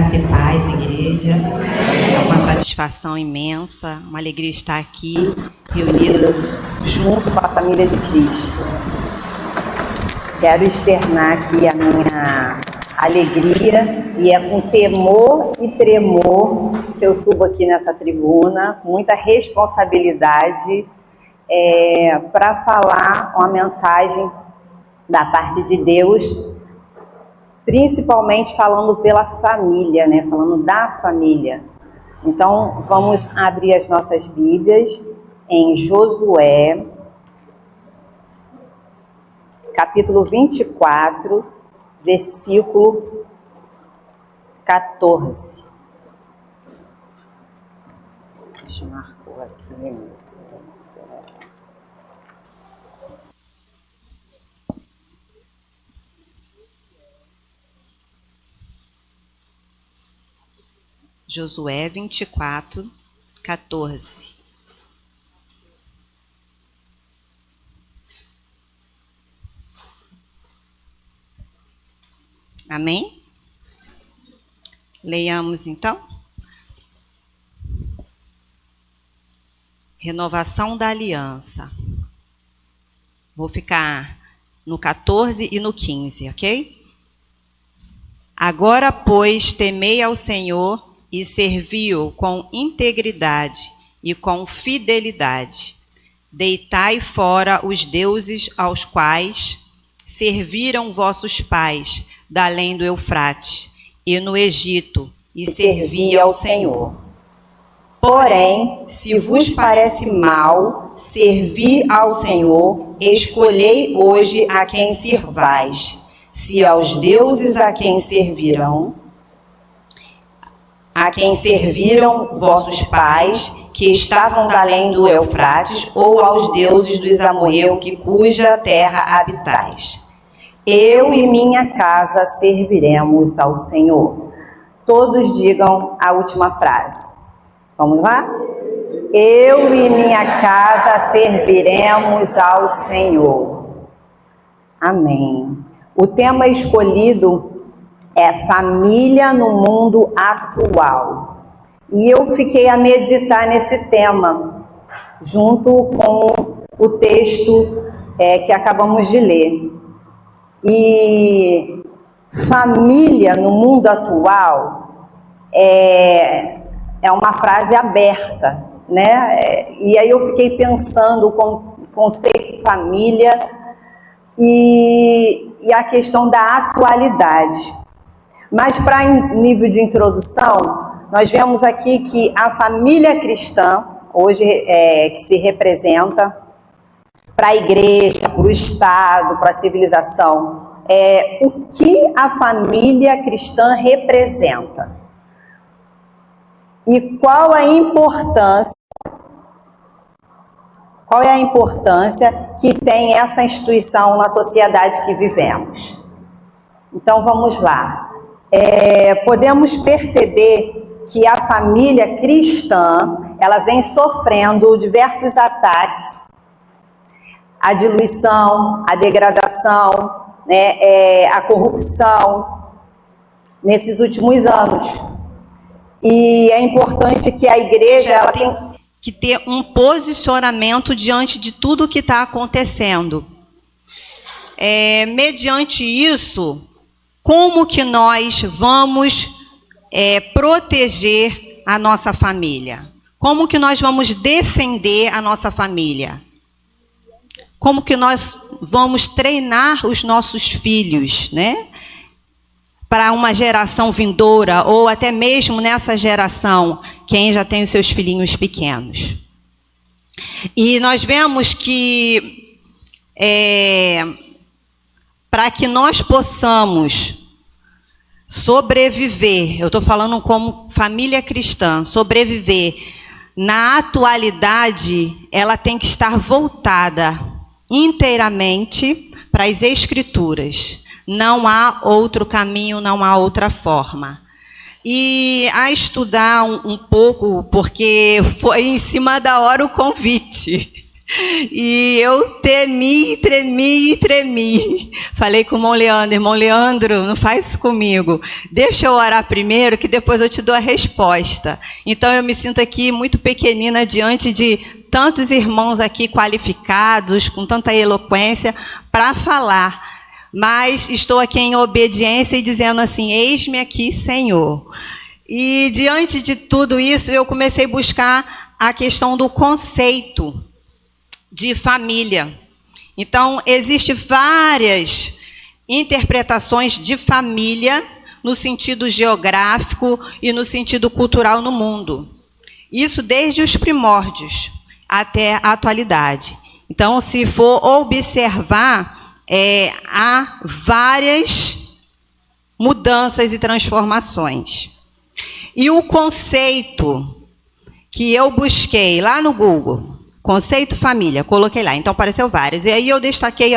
Graça e paz, igreja. É uma satisfação imensa, uma alegria estar aqui, reunida junto com a família de Cristo. Quero externar aqui a minha alegria, e é com temor e tremor que eu subo aqui nessa tribuna, com muita responsabilidade, para falar uma mensagem da parte de Deus, principalmente falando pela família, né? Falando da família. Então, vamos abrir as nossas Bíblias em Josué, capítulo 24, versículo 14. Deixa eu marcar aqui. Josué 24, 14. Amém? Leiamos então. Renovação da aliança. Vou ficar no 14 e no 15, ok? Agora, pois, temei ao Senhor e servi-o com integridade e com fidelidade. Deitai fora os deuses aos quais serviram vossos pais, da além do Eufrates, e no Egito, e servi ao Senhor. Porém, se vos parece mal servir ao Senhor, escolhei hoje a quem sirvais, se aos deuses a quem serviram vossos pais, que estavam da além do Eufrates, ou aos deuses dos amorreus, cuja terra habitais. Eu e minha casa serviremos ao Senhor. Todos digam a última frase. Vamos lá? Eu e minha casa serviremos ao Senhor. Amém. O tema escolhido é família no mundo atual. E eu fiquei a meditar nesse tema, junto com o texto que acabamos de ler. E família no mundo atual é uma frase aberta, né? E aí eu fiquei pensando com o conceito de família e a questão da atualidade. Mas para nível de introdução, nós vemos aqui que a família cristã, hoje que se representa para a igreja, para o Estado, para a civilização, o que a família cristã representa. E qual é a importância que tem essa instituição na sociedade que vivemos. Então vamos lá. Podemos perceber que a família cristã, ela vem sofrendo diversos ataques, a diluição, a degradação, né, a corrupção nesses últimos anos. E é importante que a igreja ela tem que ter um posicionamento diante de tudo o que está acontecendo. Mediante isso, como que nós vamos proteger a nossa família? Como que nós vamos defender a nossa família? Como que nós vamos treinar os nossos filhos, né? Para uma geração vindoura, ou até mesmo nessa geração, quem já tem os seus filhinhos pequenos. E nós vemos que, para que nós possamos sobreviver, eu estou falando como família cristã, sobreviver na atualidade, ela tem que estar voltada inteiramente para as Escrituras. Não há outro caminho, não há outra forma. E a estudar um pouco, porque foi em cima da hora o convite. E eu tremi. Falei com o irmão Leandro, não faz isso comigo. Deixa eu orar primeiro, que depois eu te dou a resposta. Então eu me sinto aqui muito pequenina diante de tantos irmãos aqui qualificados, com tanta eloquência, para falar. Mas estou aqui em obediência e dizendo assim, eis-me aqui, Senhor. E diante de tudo isso, eu comecei a buscar a questão do conceito de família. Então, existem várias interpretações de família no sentido geográfico e no sentido cultural no mundo. Isso desde os primórdios até a atualidade. Então, se for observar, há várias mudanças e transformações. E o conceito que eu busquei lá no Google, conceito família, coloquei lá, então apareceu vários. E aí eu destaquei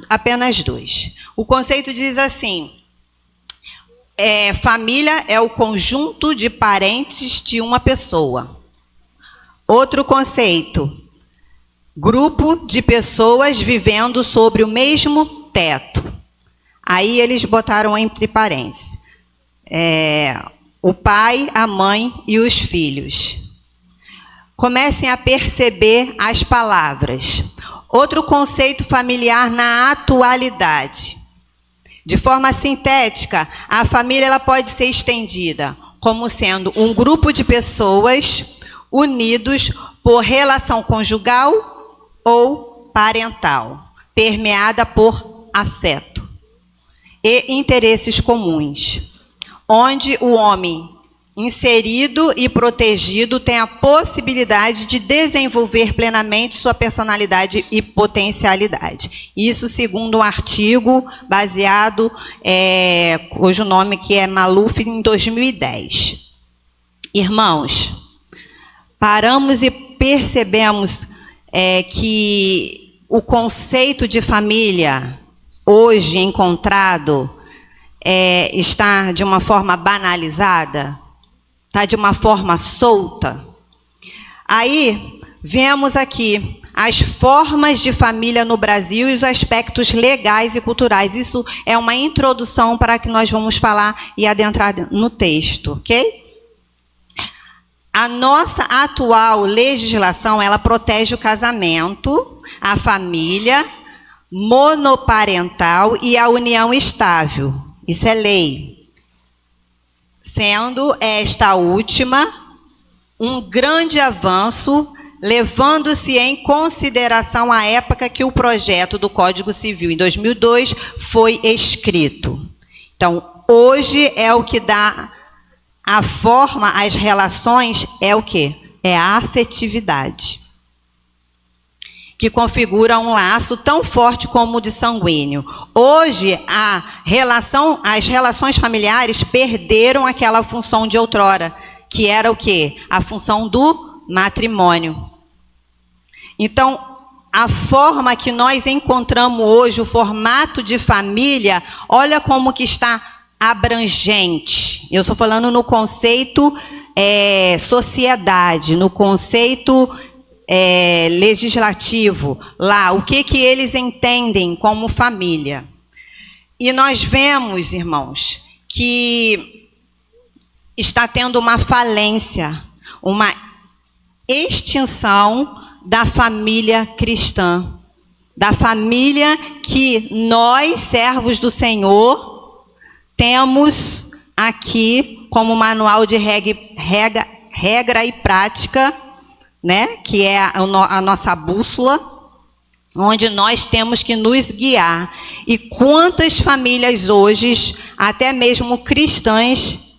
apenas 2. O conceito diz assim, família é o conjunto de parentes de uma pessoa. Outro conceito, grupo de pessoas vivendo sobre o mesmo teto. Aí eles botaram entre parênteses, o pai, a mãe e os filhos. Comecem a perceber as palavras. Outro conceito familiar na atualidade. De forma sintética, a família ela pode ser estendida como sendo um grupo de pessoas unidos por relação conjugal ou parental, permeada por afeto e interesses comuns, onde o homem inserido e protegido tem a possibilidade de desenvolver plenamente sua personalidade e potencialidade. Isso segundo um artigo baseado, cujo nome que é Maluf, em 2010. Irmãos, paramos e percebemos que o conceito de família hoje encontrado está de uma forma banalizada, está de uma forma solta. Aí, vemos aqui as formas de família no Brasil e os aspectos legais e culturais. Isso é uma introdução para que nós vamos falar e adentrar no texto, ok? A nossa atual legislação, ela protege o casamento, a família monoparental e a união estável. Isso é lei. Sendo esta última um grande avanço, levando-se em consideração a época que o projeto do Código Civil, em 2002, foi escrito. Então, hoje é o que dá a forma às relações, é o quê? É a afetividade, que configura um laço tão forte como o de sanguíneo. Hoje, as relações familiares perderam aquela função de outrora, que era o quê? A função do matrimônio. Então, a forma que nós encontramos hoje, o formato de família, olha como que está abrangente. Eu estou falando no conceito sociedade, no conceito legislativo, lá, o que eles entendem como família. E nós vemos, irmãos, que está tendo uma falência, uma extinção da família cristã, da família que nós, servos do Senhor, temos aqui como manual de regra e prática, né, que é a nossa bússola, onde nós temos que nos guiar. E quantas famílias hoje, até mesmo cristãs,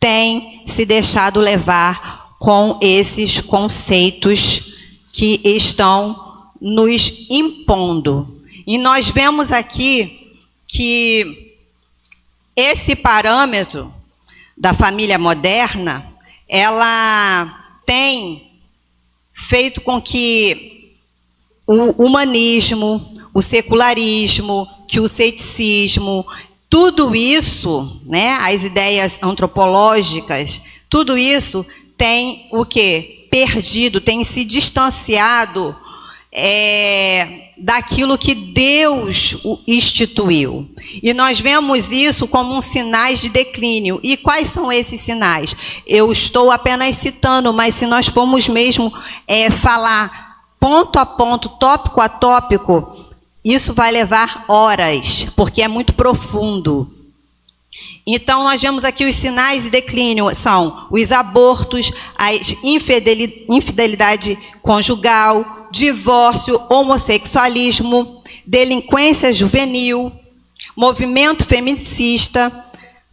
têm se deixado levar com esses conceitos que estão nos impondo. E nós vemos aqui que esse parâmetro da família moderna, ela tem feito com que o humanismo, o secularismo, que o ceticismo, tudo isso, né, as ideias antropológicas, tudo isso tem o quê? perdido, tem se distanciado daquilo que Deus instituiu. E nós vemos isso como um sinais de declínio. E quais são esses sinais? Eu estou apenas citando, mas se nós formos mesmo falar ponto a ponto, tópico a tópico, isso vai levar horas, porque é muito profundo. Então, nós vemos aqui os sinais de declínio, são os abortos, a infidelidade conjugal, divórcio, homossexualismo, delinquência juvenil, movimento feminicista,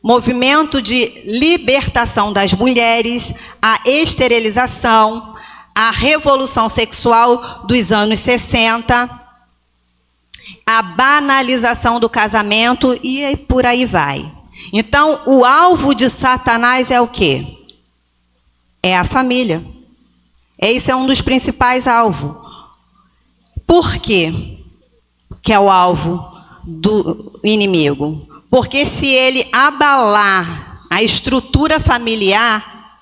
movimento de libertação das mulheres, a esterilização, a revolução sexual dos anos 60, a banalização do casamento e por aí vai. Então, o alvo de Satanás é o quê? É a família. Esse é um dos principais alvos. Por quê que é o alvo do inimigo? Porque se ele abalar a estrutura familiar,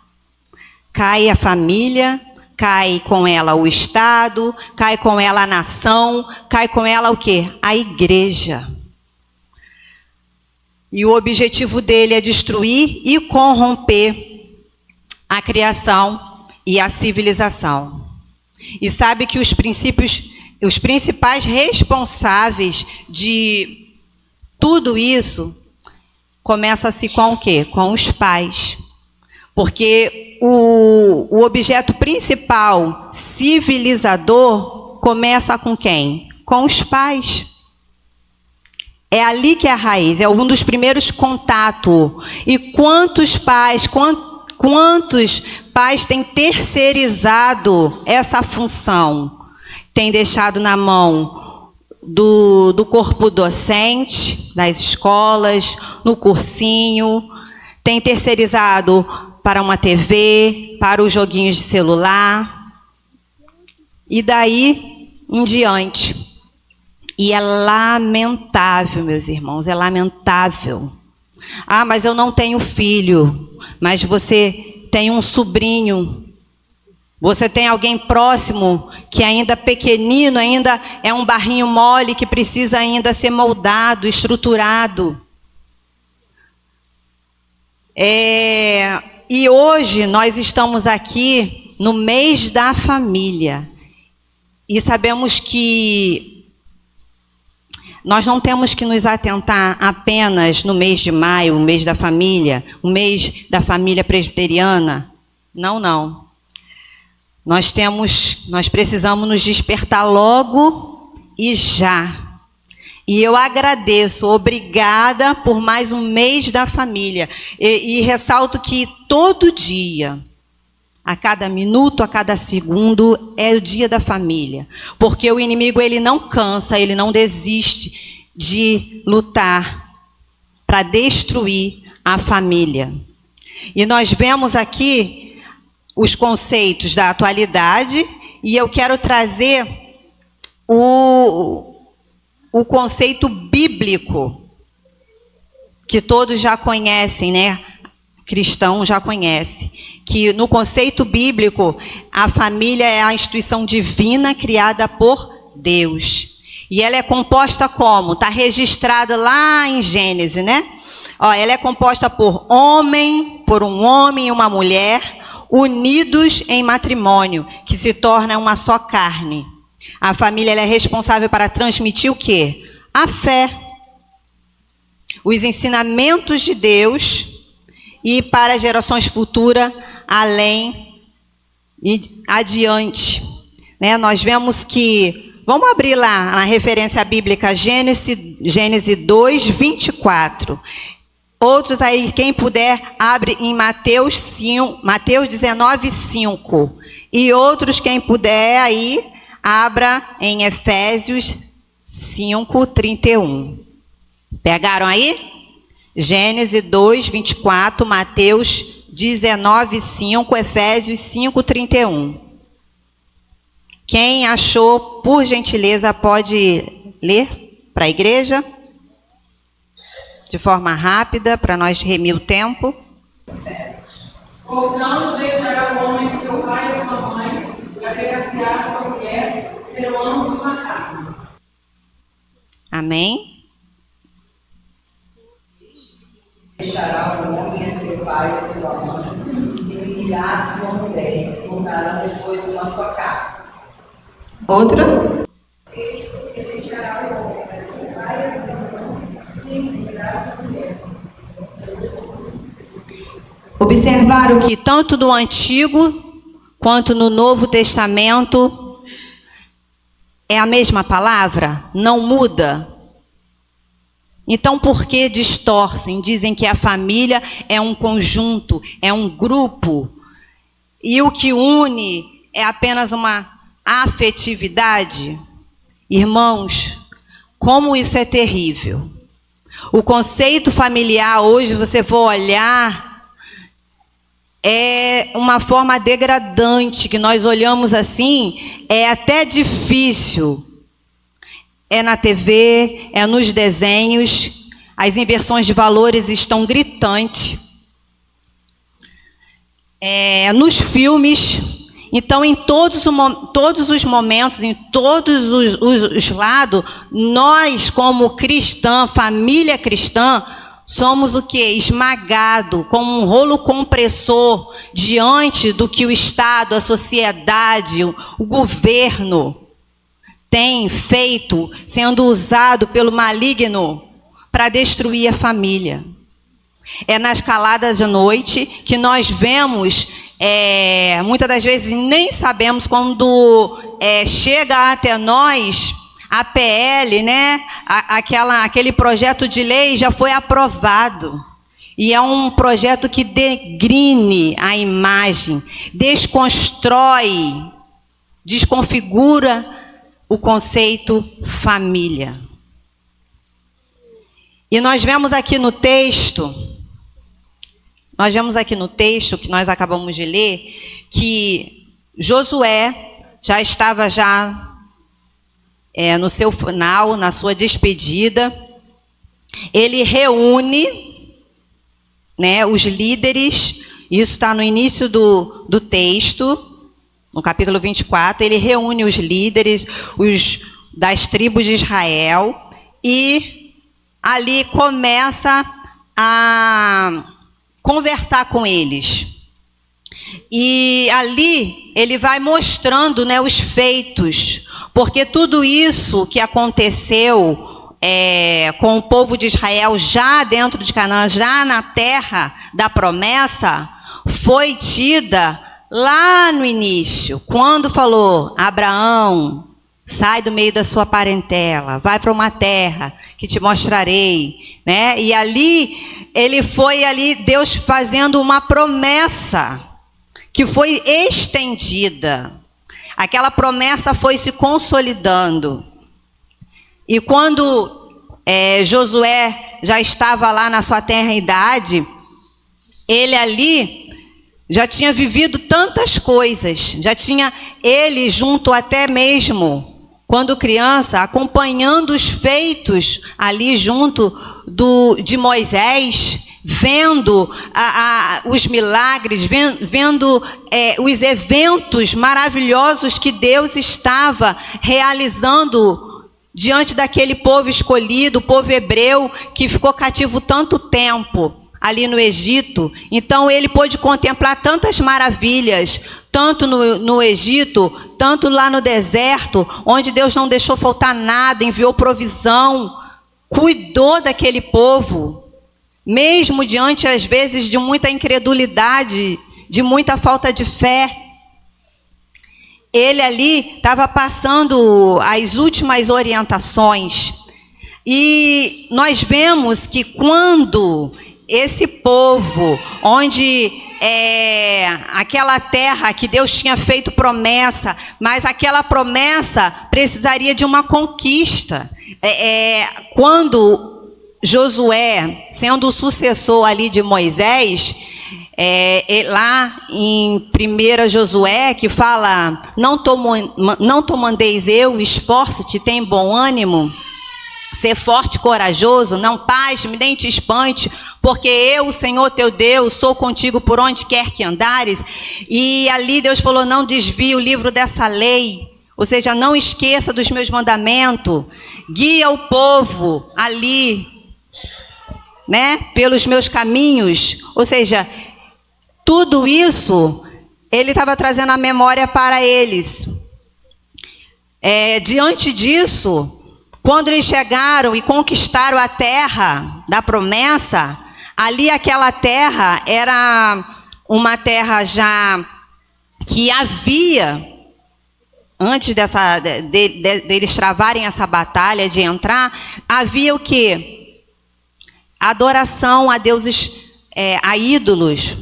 cai a família, cai com ela o Estado, cai com ela a nação, cai com ela o quê? A igreja. E o objetivo dele é destruir e corromper a criação e a civilização. E sabe que os principais responsáveis de tudo isso começa-se com o quê? Com os pais. Porque o objeto principal civilizador começa com quem? Com os pais. É ali que é a raiz, é um dos primeiros contatos. E quantos pais têm terceirizado essa função? Tem deixado na mão do corpo docente, das escolas, no cursinho, tem terceirizado para uma TV, para os joguinhos de celular, e daí em diante. E é lamentável, meus irmãos, é lamentável. Ah, mas eu não tenho filho, mas você tem um sobrinho, você tem alguém próximo que ainda pequenino, ainda é um barrinho mole que precisa ainda ser moldado, estruturado. E hoje nós estamos aqui no mês da família e sabemos que nós não temos que nos atentar apenas no mês de maio, o mês da família, o mês da família presbiteriana. Não, não. Nós precisamos nos despertar logo e já. E eu agradeço, obrigada por mais um mês da família. E ressalto que todo dia, a cada minuto, a cada segundo, é o dia da família. Porque o inimigo, ele não cansa, ele não desiste de lutar para destruir a família. E nós vemos aqui os conceitos da atualidade, e eu quero trazer o conceito bíblico, que todos já conhecem, né? Cristão já conhece, que no conceito bíblico, a família é a instituição divina criada por Deus. E ela é composta como? Está registrada lá em Gênesis, né? Ela é composta por um homem e uma mulher, unidos em matrimônio, que se torna uma só carne. A família ela é responsável para transmitir o quê? A fé, os ensinamentos de Deus, e para gerações futuras, além e adiante. Né? Nós vemos que, vamos abrir lá na referência bíblica, Gênesis 2, 24. Outros aí, quem puder, abre em Mateus 19, 5. E outros, quem puder, aí, abra em Efésios 5, 31. Pegaram aí? Gênesis 2, 24, Mateus 19, 5, Efésios 5, 31. Quem achou, por gentileza, pode ler para a igreja? De forma rápida, para nós remir o tempo. Portanto, deixará o homem seu pai e sua mãe, e apegar-se-á a sua mulher, serão ambos uma carne. Amém? Deixará o homem a seu pai e sua mãe, se unirá a sua mulher, e se tornarão os dois uma só carne. Outra? Observaram que tanto no Antigo quanto no Novo Testamento é a mesma palavra, não muda. Então, por que distorcem? Dizem que a família é um conjunto, é um grupo, e o que une é apenas uma afetividade? Irmãos, como isso é terrível. O conceito familiar, hoje, você for olhar, é uma forma degradante, que nós olhamos assim, é até difícil. É na TV, é nos desenhos, as inversões de valores estão gritantes. Nos filmes. Então, em todos os momentos, em todos os lados, nós, como cristã, família cristã, somos o quê? Esmagado, como um rolo compressor, diante do que o Estado, a sociedade, o governo tem feito, sendo usado pelo maligno para destruir a família. É nas caladas da noite que nós vemos, muitas das vezes nem sabemos, quando chega até nós a PL, né? Aquele projeto de lei já foi aprovado. E é um projeto que degrine a imagem, desconstrói, desconfigura o conceito família. E nós vemos aqui no texto que nós acabamos de ler, que Josué já estava no seu final, na sua despedida. Ele reúne, né, os líderes, isso está no início do texto, no capítulo 24, ele reúne os líderes das tribos de Israel e ali começa a conversar com eles. E ali ele vai mostrando, né, os feitos, porque tudo isso que aconteceu com o povo de Israel já dentro de Canaã, já na terra da promessa, foi tida lá no início, quando falou: Abraão, sai do meio da sua parentela, vai para uma terra que te mostrarei, né? E ali, Deus fazendo uma promessa que foi estendida. Aquela promessa foi se consolidando. E quando Josué já estava lá na sua tenra-idade, ele ali já tinha vivido tantas coisas, já tinha ele junto até mesmo, quando criança, acompanhando os feitos ali junto de Moisés, vendo os milagres, vendo os eventos maravilhosos que Deus estava realizando diante daquele povo escolhido, o povo hebreu, que ficou cativo tanto tempo ali no Egito. Então ele pôde contemplar tantas maravilhas, tanto no Egito, tanto lá no deserto, onde Deus não deixou faltar nada, enviou provisão, cuidou daquele povo, mesmo diante às vezes de muita incredulidade, de muita falta de fé. Ele ali estava passando as últimas orientações. E nós vemos que quando esse povo, onde aquela terra que Deus tinha feito promessa, mas aquela promessa precisaria de uma conquista. Quando Josué, sendo o sucessor ali de Moisés, lá em 1 Josué, que fala: não te mandeis eu, esforce-te, tem bom ânimo, ser forte e corajoso, não pasme nem te espante, porque eu, o Senhor teu Deus, sou contigo por onde quer que andares. E ali Deus falou, não desvie o livro dessa lei, ou seja, não esqueça dos meus mandamentos, guia o povo ali, né, pelos meus caminhos. Ou seja, tudo isso ele estava trazendo a memória para eles. Diante disso, quando eles chegaram e conquistaram a terra da promessa, ali aquela terra era uma terra já que havia, antes deles travarem essa batalha de entrar, havia o quê? Adoração a deuses, a ídolos.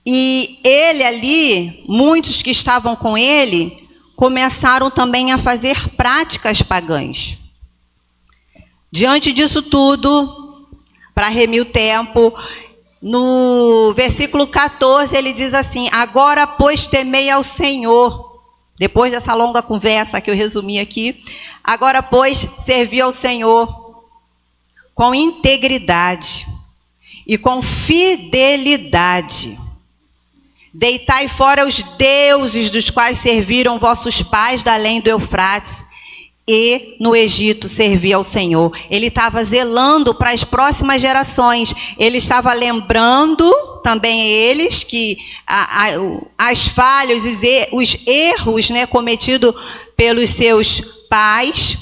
E ele ali, muitos que estavam com ele, começaram também a fazer práticas pagãs. Diante disso tudo, para remir o tempo, no versículo 14 ele diz assim, agora pois temei ao Senhor. Depois dessa longa conversa que eu resumi aqui, agora pois servi ao Senhor com integridade e com fidelidade. Deitai fora os deuses dos quais serviram vossos pais da além do Eufrates, e no Egito servia ao Senhor. Ele estava zelando para as próximas gerações. Ele estava lembrando também eles que as falhas, os erros, né, cometidos pelos seus pais.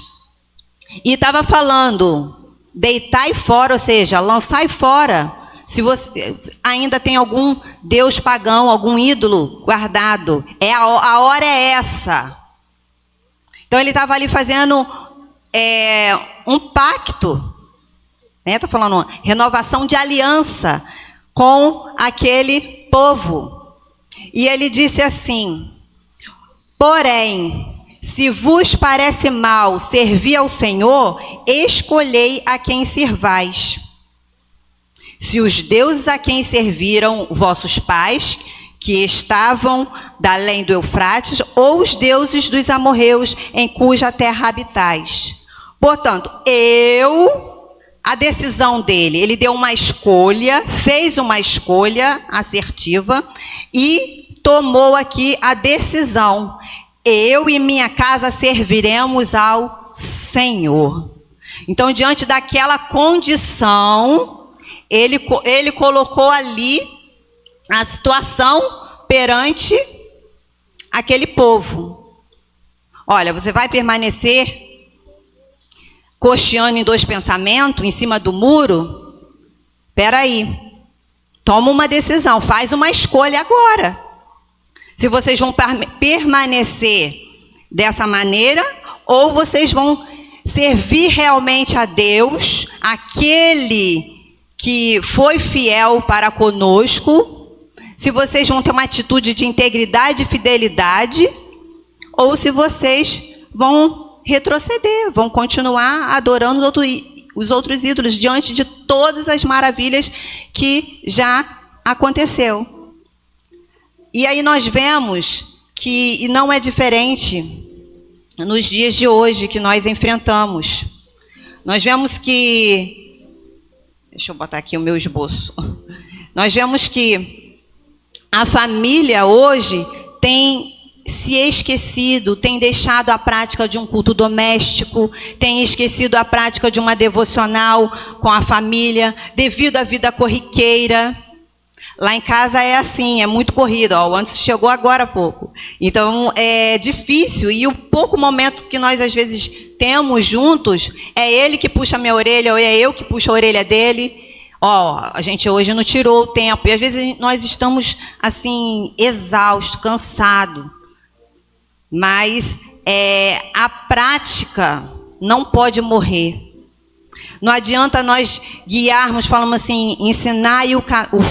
E estava falando, deitai fora, ou seja, lançai fora. Se você ainda tem algum deus pagão, algum ídolo guardado, a hora é essa. Então ele estava ali fazendo um pacto, né? Está falando uma renovação de aliança com aquele povo. E ele disse assim, porém, se vos parece mal servir ao Senhor, escolhei a quem servais. Se os deuses a quem serviram vossos pais, que estavam da além do Eufrates, ou os deuses dos amorreus, em cuja terra habitais. Portanto, a decisão dele, ele deu uma escolha, fez uma escolha assertiva e tomou aqui a decisão. Eu e minha casa serviremos ao Senhor. Então, diante daquela condição, ele colocou ali a situação perante aquele povo. Olha, você vai permanecer cocheando em dois pensamentos, em cima do muro? Espera aí. Toma uma decisão, faz uma escolha agora. Se vocês vão permanecer dessa maneira, ou vocês vão servir realmente a Deus, aquele que foi fiel para conosco, se vocês vão ter uma atitude de integridade e fidelidade, ou se vocês vão retroceder, vão continuar adorando os outros ídolos diante de todas as maravilhas que já aconteceu. E aí nós vemos que não é diferente nos dias de hoje que nós enfrentamos. Nós vemos que... Deixa eu botar aqui o meu esboço. Nós vemos que a família hoje tem se esquecido, tem deixado a prática de um culto doméstico, tem esquecido a prática de uma devocional com a família, devido à vida corriqueira. Lá em casa é assim, é muito corrido. Ó, o Anderson chegou agora há pouco. Então, é difícil. E o pouco momento que nós, às vezes, temos juntos, é ele que puxa a minha orelha, ou é eu que puxo a orelha dele. Ó, a gente hoje não tirou o tempo. E, às vezes, nós estamos, assim, exaustos, cansados. Mas a prática não pode morrer. Não adianta nós guiarmos, falamos assim, ensinai o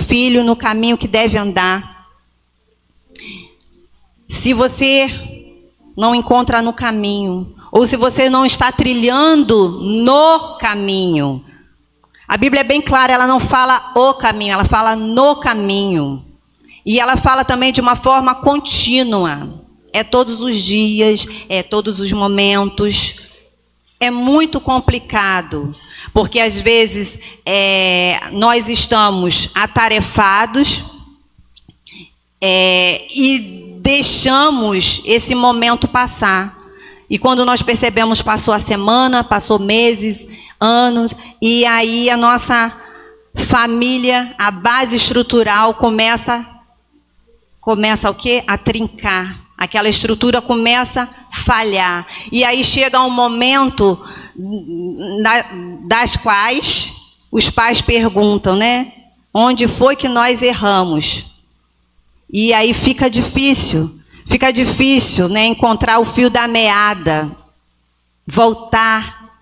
filho no caminho que deve andar. Se você não encontra no caminho, ou se você não está trilhando no caminho. A Bíblia é bem clara, ela não fala o caminho, ela fala no caminho. E ela fala também de uma forma contínua. É todos os dias, é todos os momentos. É muito complicado. Porque às vezes nós estamos atarefados e deixamos esse momento passar. E quando nós percebemos, passou a semana, passou meses, anos, e aí a nossa família, a base estrutural começa o quê? A trincar. Aquela estrutura começa a falhar. E aí chega um momento das quais os pais perguntam, né? Onde foi que nós erramos? E aí fica difícil, né? Encontrar o fio da meada, voltar.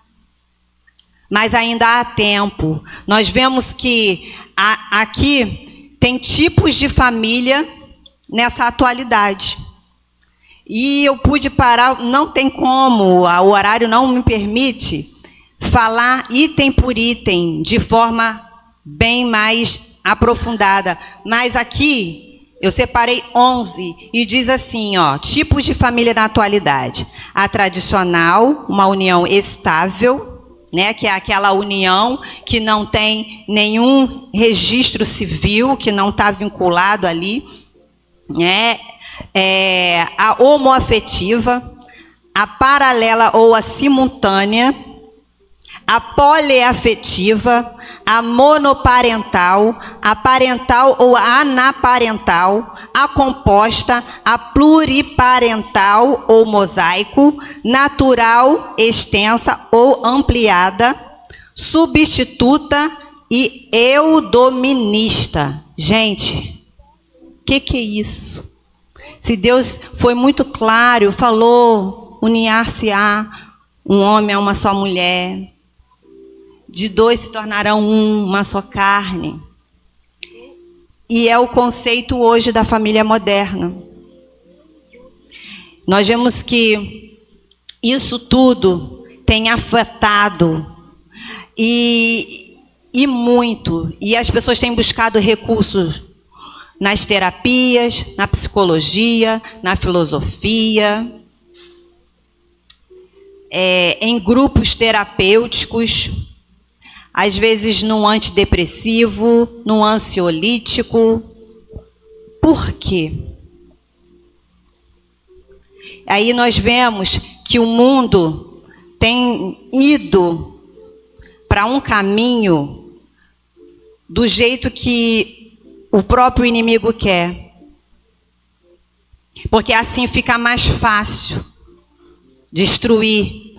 Mas ainda há tempo. Nós vemos que aqui tem tipos de família nessa atualidade. E eu pude parar, não tem como, o horário não me permite falar item por item, de forma bem mais aprofundada. Mas aqui eu separei 11 e diz assim, ó, tipos de família na atualidade. A tradicional, uma união estável, né, que é aquela união que não tem nenhum registro civil, que não está vinculado ali, né? A homoafetiva, a paralela ou a simultânea, a poliafetiva, a monoparental, a parental ou a anaparental, a composta, a pluriparental ou mosaico, natural, extensa ou ampliada, substituta e eudominista. Gente, o que é isso? Se Deus foi muito claro, falou, unir-se-á um homem a uma só mulher, de dois se tornarão uma só carne. E é o conceito hoje da família moderna. Nós vemos que isso tudo tem afetado e muito. E as pessoas têm buscado recursos nas terapias, na psicologia, na filosofia, em grupos terapêuticos, às vezes num antidepressivo, num ansiolítico. Por quê? Aí nós vemos que o mundo tem ido para um caminho do jeito que o próprio inimigo quer. Porque assim fica mais fácil destruir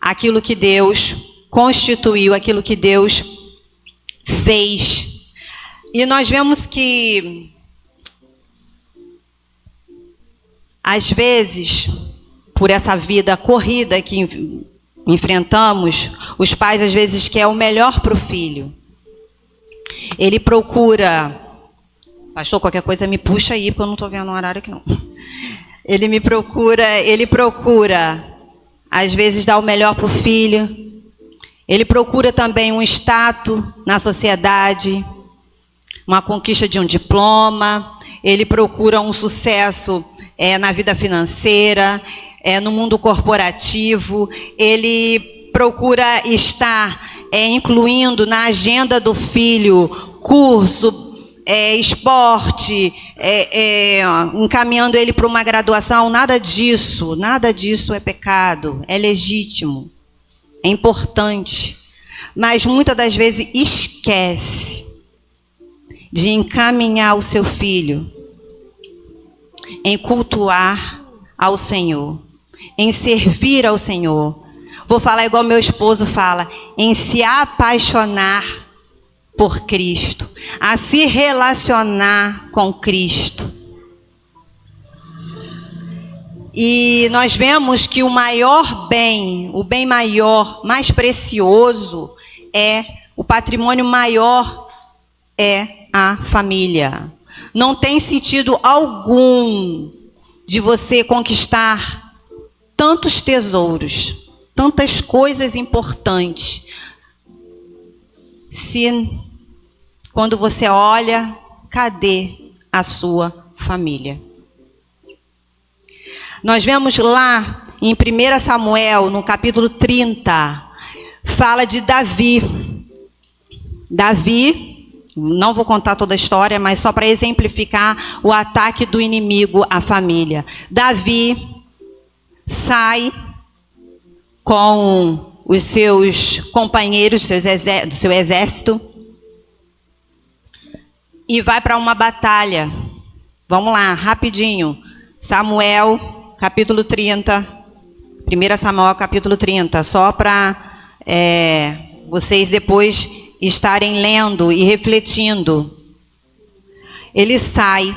aquilo que Deus constituiu, aquilo que Deus fez. E nós vemos que, às vezes, por essa vida corrida que enfrentamos, os pais às vezes querem o melhor para o filho. Ele procura... Pastor, qualquer coisa me puxa aí, porque eu não estou vendo o horário aqui não. Ele procura, às vezes, dar o melhor para o filho. Ele procura também um status na sociedade, uma conquista de um diploma. Ele procura um sucesso na vida financeira, no mundo corporativo. Ele procura estar incluindo na agenda do filho curso, esporte, encaminhando ele para uma graduação. Nada disso é pecado, é legítimo, é importante, mas muitas das vezes esquece de encaminhar o seu filho em cultuar ao Senhor, em servir ao Senhor. Vou falar igual meu esposo fala, em se apaixonar por Cristo, a se relacionar com Cristo. E nós vemos que o maior bem, o bem maior, mais precioso, o patrimônio maior é a família. Não tem sentido algum de você conquistar tantos tesouros, tantas coisas importantes, se quando você olha, cadê a sua família? Nós vemos lá em 1 Samuel, no capítulo 30, fala de Davi. Davi, não vou contar toda a história, mas só para exemplificar o ataque do inimigo à família. Davi sai com os seus companheiros do seu exército e vai para uma batalha. Vamos lá, rapidinho. Samuel, capítulo 30. 1 Samuel, capítulo 30. Só para vocês depois estarem lendo e refletindo. Ele sai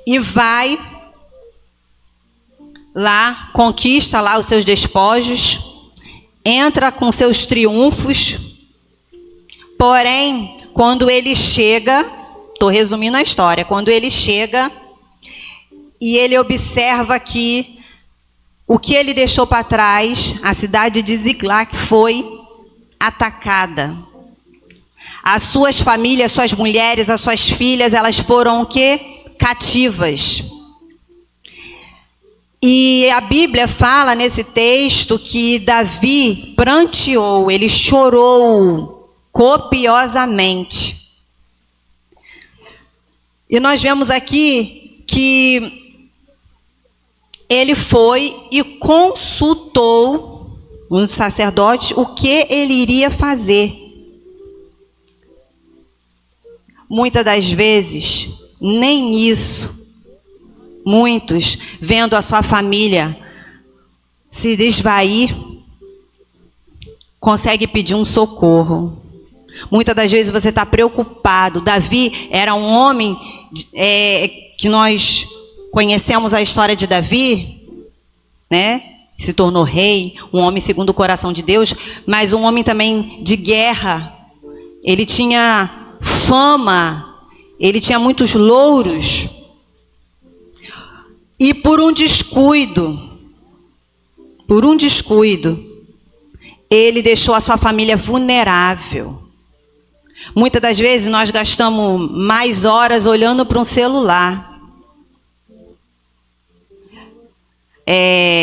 e vai lá, conquista lá os seus despojos, entra com seus triunfos. Porém, quando ele chega, estou resumindo a história, quando ele chega e ele observa que o que ele deixou para trás, a cidade de Ziclac foi atacada. As suas famílias, suas mulheres, as suas filhas, elas foram o quê? Cativas. E a Bíblia fala nesse texto que Davi pranteou, ele chorou copiosamente. E nós vemos aqui que ele foi e consultou um sacerdote o que ele iria fazer. Muitas das vezes, nem isso. Muitos, vendo a sua família se esvair, consegue pedir um socorro. Muitas das vezes você está preocupado. Davi era um homem que nós conhecemos a história de Davi, né? Se tornou rei, um homem segundo o coração de Deus, mas um homem também de guerra. Ele tinha fama, ele tinha muitos louros. E por um descuido, ele deixou a sua família vulnerável. Muitas das vezes nós gastamos mais horas olhando para um celular.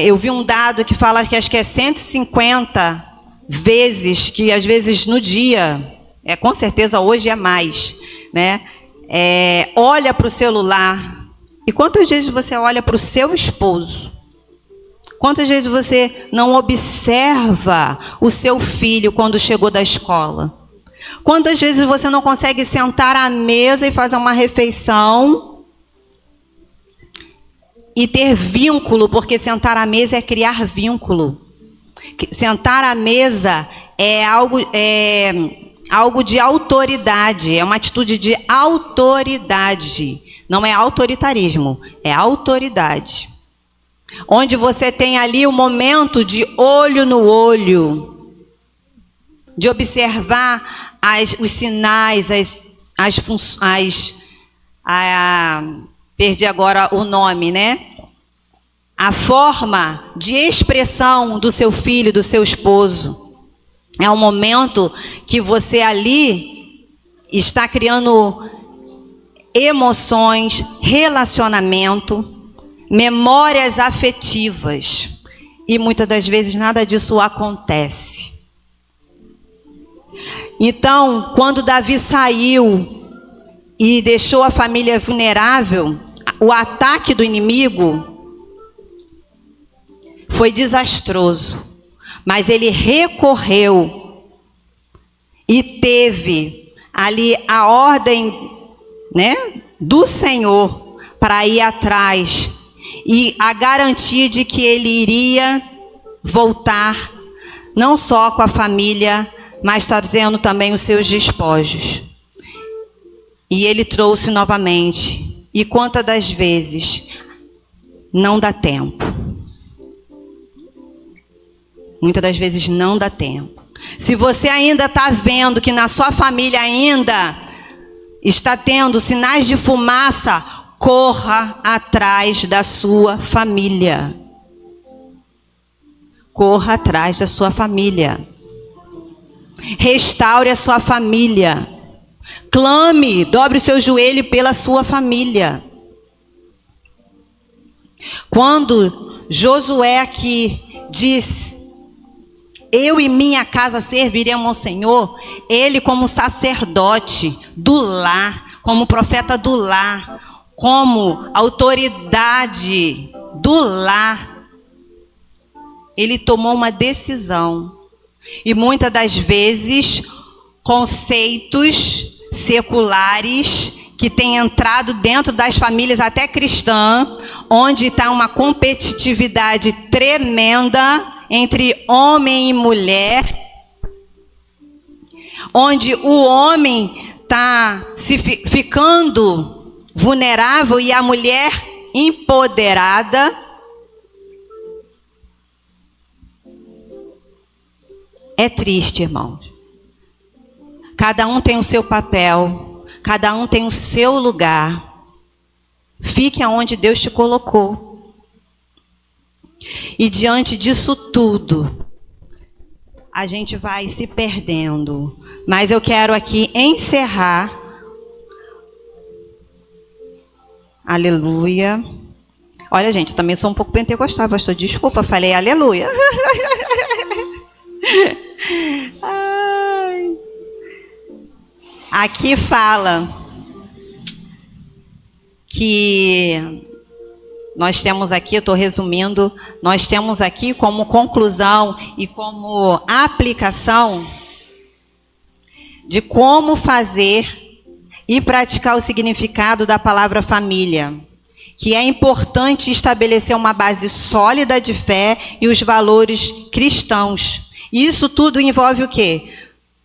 Eu vi um dado que fala que acho que é 150 vezes, que às vezes no dia, com certeza hoje é mais, né? Olha para o celular. E quantas vezes você olha para o seu esposo? Quantas vezes você não observa o seu filho quando chegou da escola? Quantas vezes você não consegue sentar à mesa e fazer uma refeição e ter vínculo, porque sentar à mesa é criar vínculo. Sentar à mesa é algo de autoridade, é uma atitude de autoridade. Não é autoritarismo, é autoridade. Onde você tem ali o momento de olho no olho, de observar os sinais, perdi agora o nome, né? A forma de expressão do seu filho, do seu esposo. É um momento que você ali está criando emoções, relacionamento, memórias afetivas. E muitas das vezes nada disso acontece. Então, quando Davi saiu e deixou a família vulnerável, o ataque do inimigo foi desastroso. Mas ele recorreu e teve ali a ordem, né, do Senhor para ir atrás e a garantia de que ele iria voltar não só com a família, mas trazendo também os seus despojos. E ele trouxe novamente. E quantas das vezes não dá tempo? Muitas das vezes não dá tempo. Se você ainda está vendo que na sua família ainda está tendo sinais de fumaça, corra atrás da sua família. Corra atrás da sua família. Restaure a sua família. Clame, dobre o seu joelho pela sua família. Quando Josué aqui diz eu e minha casa serviremos ao Senhor, ele como sacerdote do lar, como profeta do lar, como autoridade do lar, ele tomou uma decisão. E muitas das vezes, conceitos seculares que têm entrado dentro das famílias até cristãs, onde está uma competitividade tremenda entre homem e mulher, onde o homem está ficando vulnerável e a mulher empoderada. É triste, irmãos. Cada um tem o seu papel, cada um tem o seu lugar. Fique aonde Deus te colocou. E diante disso tudo, a gente vai se perdendo. Mas eu quero aqui encerrar. Aleluia. Olha, gente, também sou um pouco pentecostal, pastor. Desculpa, falei aleluia. Ai. Aqui fala que nós temos aqui, eu estou resumindo, nós temos aqui como conclusão e como aplicação de como fazer e praticar o significado da palavra família, que é importante estabelecer uma base sólida de fé e os valores cristãos. E isso tudo envolve o quê?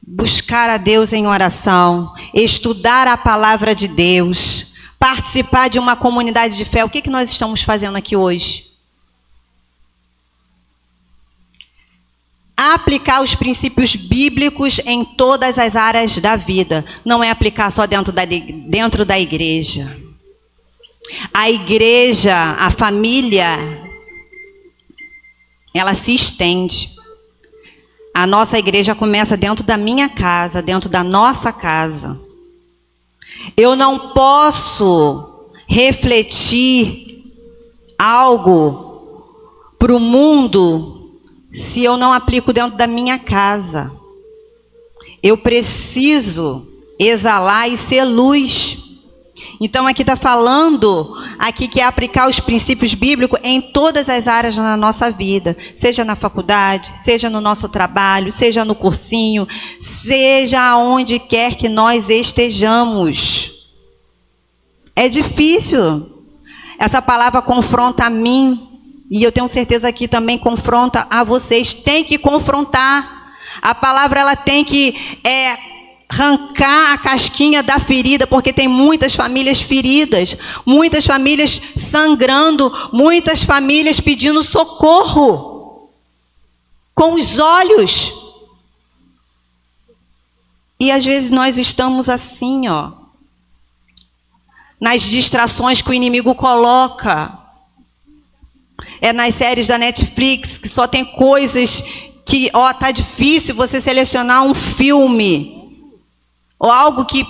Buscar a Deus em oração, estudar a palavra de Deus, participar de uma comunidade de fé. O que nós estamos fazendo aqui hoje? Aplicar os princípios bíblicos em todas as áreas da vida. Não é aplicar só dentro da igreja. A igreja, a família, ela se estende. A nossa igreja começa dentro da minha casa, dentro da nossa casa. Eu não posso refletir algo para o mundo se eu não aplico dentro da minha casa. Eu preciso exalar e ser luz. Então aqui está falando aqui que é aplicar os princípios bíblicos em todas as áreas da nossa vida, seja na faculdade, seja no nosso trabalho, seja no cursinho, seja aonde quer que nós estejamos. É difícil. Essa palavra confronta a mim e eu tenho certeza que também confronta a vocês. Tem que confrontar. A palavra ela tem que arrancar a casquinha da ferida, porque tem muitas famílias feridas, muitas famílias sangrando, muitas famílias pedindo socorro com os olhos. E às vezes nós estamos assim, ó, nas distrações que o inimigo coloca. É nas séries da Netflix que só tem coisas que, ó, tá difícil você selecionar um filme ou algo que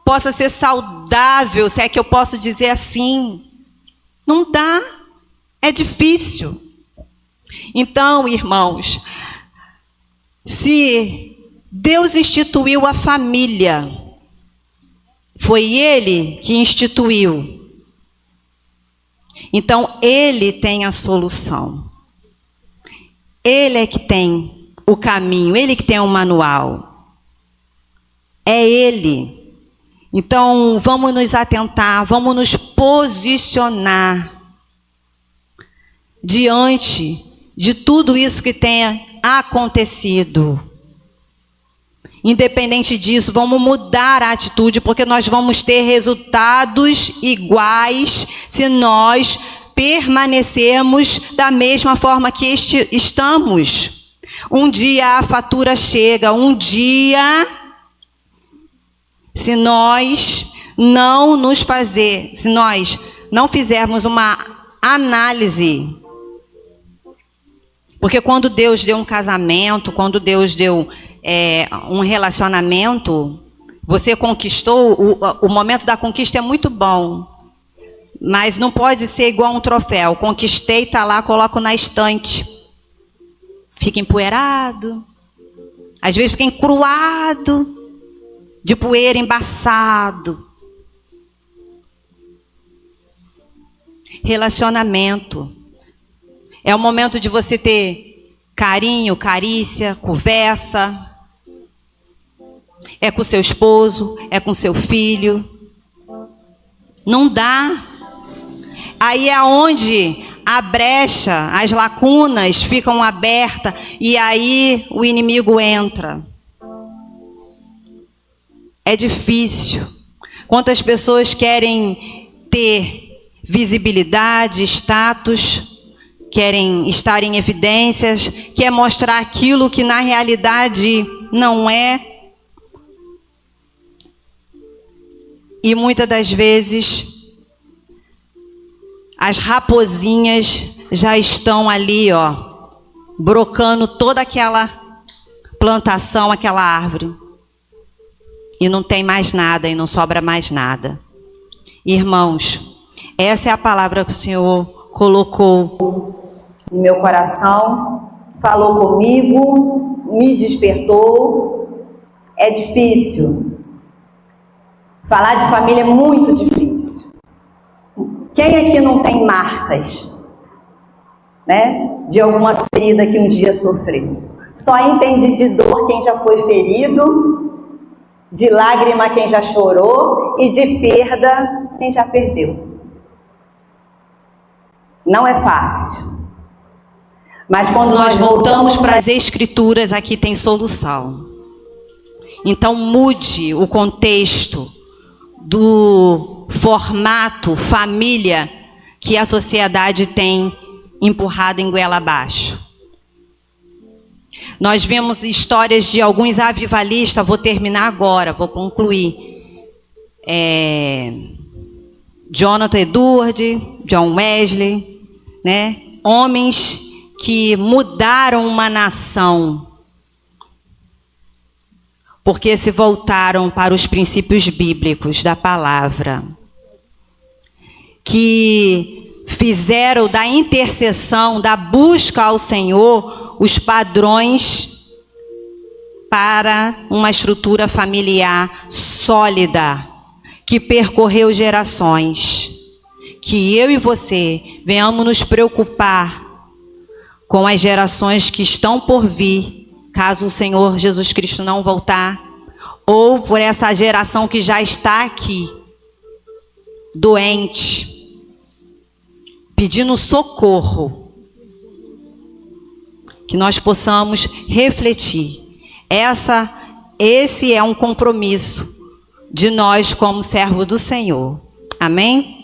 possa ser saudável, se é que eu posso dizer assim. Não dá, é difícil. Então, irmãos, se Deus instituiu a família, foi Ele que instituiu. Então, Ele tem a solução. Ele é que tem o caminho, Ele que tem o manual. É Ele. Então, vamos nos atentar, vamos nos posicionar diante de tudo isso que tem acontecido. Independente disso, vamos mudar a atitude, porque nós vamos ter resultados iguais se nós permanecermos da mesma forma que estamos. Um dia a fatura chega, um dia, se nós não fizermos uma análise, porque quando Deus deu um casamento, quando Deus deu um relacionamento, você conquistou, o momento da conquista é muito bom, mas não pode ser igual um troféu. Conquistei, está lá, coloco na estante. fica empoeirado, às vezes fica encruado, de poeira, embaçado. Relacionamento é o momento de você ter carinho, carícia, conversa. É com seu esposo, é com seu filho. Não dá. Aí é onde a brecha, as lacunas ficam abertas e aí o inimigo entra. É difícil. Quantas pessoas querem ter visibilidade, status, querem estar em evidências, quer mostrar aquilo que na realidade não é. E muitas das vezes as raposinhas já estão ali, ó, brocando toda aquela plantação, aquela árvore. E não tem mais nada, e não sobra mais nada. Irmãos, essa é a palavra que o Senhor colocou no meu coração, falou comigo, me despertou. É difícil. Falar de família é muito difícil. Quem aqui não tem marcas, né, de alguma ferida que um dia sofreu? Só entende de dor quem já foi ferido, de lágrima quem já chorou e de perda quem já perdeu. Não é fácil. Mas quando nós voltamos para as Escrituras, aqui tem solução. Então mude o contexto do formato família que a sociedade tem empurrado em goela abaixo. Nós vemos histórias de alguns avivalistas, vou terminar agora, vou concluir. Jonathan Edwards, John Wesley, né? Homens que mudaram uma nação, porque se voltaram para os princípios bíblicos da palavra, que fizeram da intercessão, da busca ao Senhor, os padrões para uma estrutura familiar sólida, que percorreu gerações. Que eu e você venhamos nos preocupar com as gerações que estão por vir, caso o Senhor Jesus Cristo não voltar, ou por essa geração que já está aqui, doente, pedindo socorro. Que nós possamos refletir. Esse é um compromisso de nós como servo do Senhor. Amém?